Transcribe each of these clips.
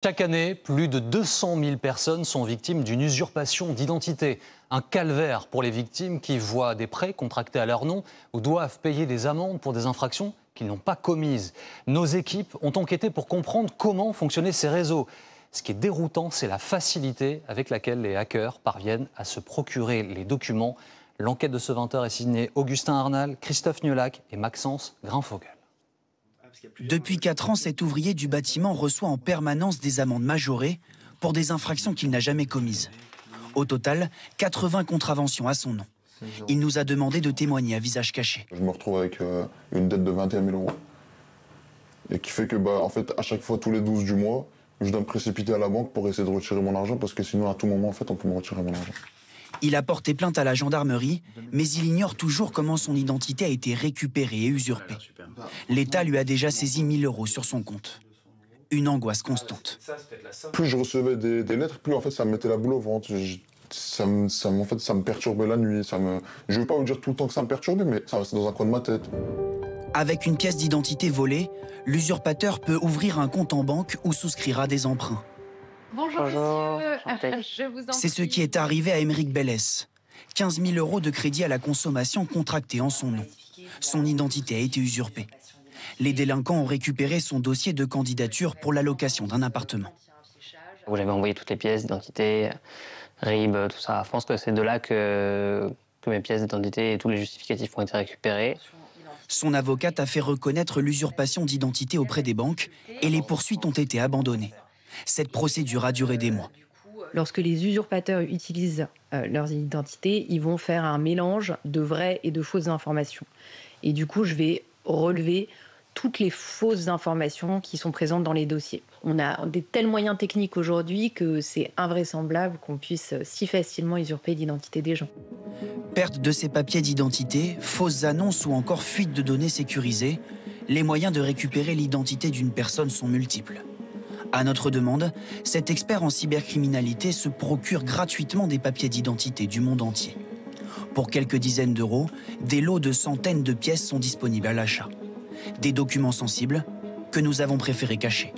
Chaque année, plus de 200 000 personnes sont victimes d'une usurpation d'identité. Un calvaire pour les victimes qui voient des prêts contractés à leur nom ou doivent payer des amendes pour des infractions qu'ils n'ont pas commises. Nos équipes ont enquêté pour comprendre comment fonctionnaient ces réseaux. Ce qui est déroutant, c'est la facilité avec laquelle les hackers parviennent à se procurer les documents. L'enquête de ce 20h est signée Augustin Arnal, Christophe Niolac et Maxence Grinfogel. Depuis 4 ans, cet ouvrier du bâtiment reçoit en permanence des amendes majorées pour des infractions qu'il n'a jamais commises. Au total, 80 contraventions à son nom. Il nous a demandé de témoigner à visage caché. Je me retrouve avec une dette de 21 000 euros. Et qui fait que, en fait, à chaque fois, tous les 12 du mois, je dois me précipiter à la banque pour essayer de retirer mon argent parce que sinon, à tout moment, en fait, on peut me retirer mon argent. Il a porté plainte à la gendarmerie, mais il ignore toujours comment son identité a été récupérée et usurpée. L'État lui a déjà saisi 1 000 euros sur son compte. Une angoisse constante. Plus je recevais des lettres, plus en fait ça me mettait la boule au ventre. Ça me perturbait la nuit. Je ne veux pas vous dire tout le temps que ça me perturbait, mais ça restait dans un coin de ma tête. Avec une pièce d'identité volée, l'usurpateur peut ouvrir un compte en banque ou souscrire à des emprunts. Bonjour, monsieur. C'est ce qui est arrivé à Émeric Bellès. 15 000 euros de crédit à la consommation contractés en son nom. Son identité a été usurpée. Les délinquants ont récupéré son dossier de candidature pour l'allocation d'un appartement. J'avais envoyé toutes les pièces d'identité, RIB, tout ça à France. C'est de là que mes pièces d'identité et tous les justificatifs ont été récupérés. Son avocate a fait reconnaître l'usurpation d'identité auprès des banques et les poursuites ont été abandonnées. Cette procédure a duré des mois. Lorsque les usurpateurs utilisent leurs identités, ils vont faire un mélange de vraies et de fausses informations. Et du coup, je vais relever toutes les fausses informations qui sont présentes dans les dossiers. On a des tels moyens techniques aujourd'hui que c'est invraisemblable qu'on puisse si facilement usurper l'identité des gens. Perte de ses papiers d'identité, fausses annonces ou encore fuite de données sécurisées, les moyens de récupérer l'identité d'une personne sont multiples. À notre demande, cet expert en cybercriminalité se procure gratuitement des papiers d'identité du monde entier. Pour quelques dizaines d'euros, des lots de centaines de pièces sont disponibles à l'achat. Des documents sensibles que nous avons préféré cacher.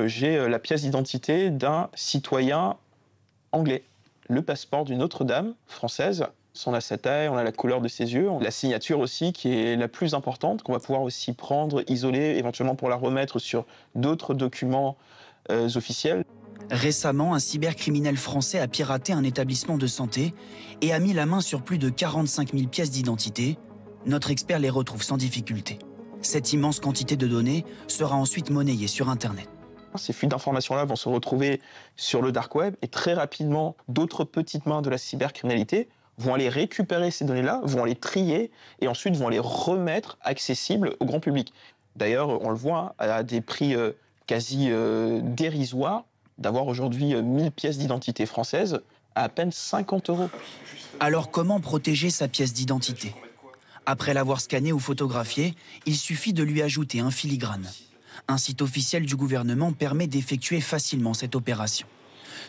J'ai la pièce d'identité d'un citoyen anglais. Le passeport d'une autre dame française. On a sa taille, on a la couleur de ses yeux, la signature aussi qui est la plus importante, qu'on va pouvoir aussi prendre, isoler, éventuellement pour la remettre sur d'autres documents officiels. Récemment, un cybercriminel français a piraté un établissement de santé et a mis la main sur plus de 45 000 pièces d'identité. Notre expert les retrouve sans difficulté. Cette immense quantité de données sera ensuite monnayée sur Internet. Ces fuites d'informations-là vont se retrouver sur le dark web et très rapidement, d'autres petites mains de la cybercriminalité vont aller récupérer ces données-là, vont les trier et ensuite vont les remettre accessibles au grand public. D'ailleurs, on le voit à des prix quasi dérisoires, d'avoir aujourd'hui 1000 pièces d'identité françaises à peine 50 euros. Alors comment protéger sa pièce d'identité ? Après l'avoir scannée ou photographiée, il suffit de lui ajouter un filigrane. Un site officiel du gouvernement permet d'effectuer facilement cette opération.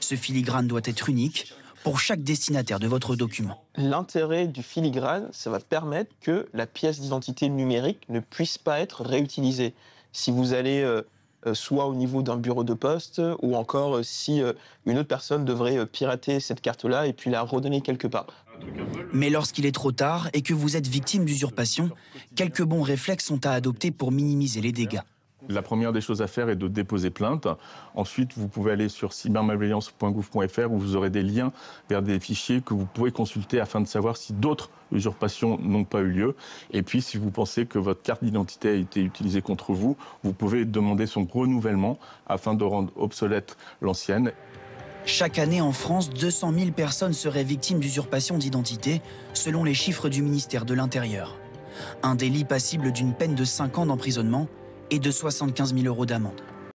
Ce filigrane doit être unique pour chaque destinataire de votre document. L'intérêt du filigrane, ça va permettre que la pièce d'identité numérique ne puisse pas être réutilisée. Si vous allez soit au niveau d'un bureau de poste, ou encore si une autre personne devrait pirater cette carte-là et puis la redonner quelque part. Mais lorsqu'il est trop tard et que vous êtes victime d'usurpation, quelques bons réflexes sont à adopter pour minimiser les dégâts. La première des choses à faire est de déposer plainte. Ensuite, vous pouvez aller sur cybermalveillance.gouv.fr où vous aurez des liens vers des fichiers que vous pouvez consulter afin de savoir si d'autres usurpations n'ont pas eu lieu. Et puis, si vous pensez que votre carte d'identité a été utilisée contre vous, vous pouvez demander son renouvellement afin de rendre obsolète l'ancienne. Chaque année en France, 200 000 personnes seraient victimes d'usurpation d'identité, selon les chiffres du ministère de l'Intérieur. Un délit passible d'une peine de 5 ans d'emprisonnement et de 75 000 euros d'amende.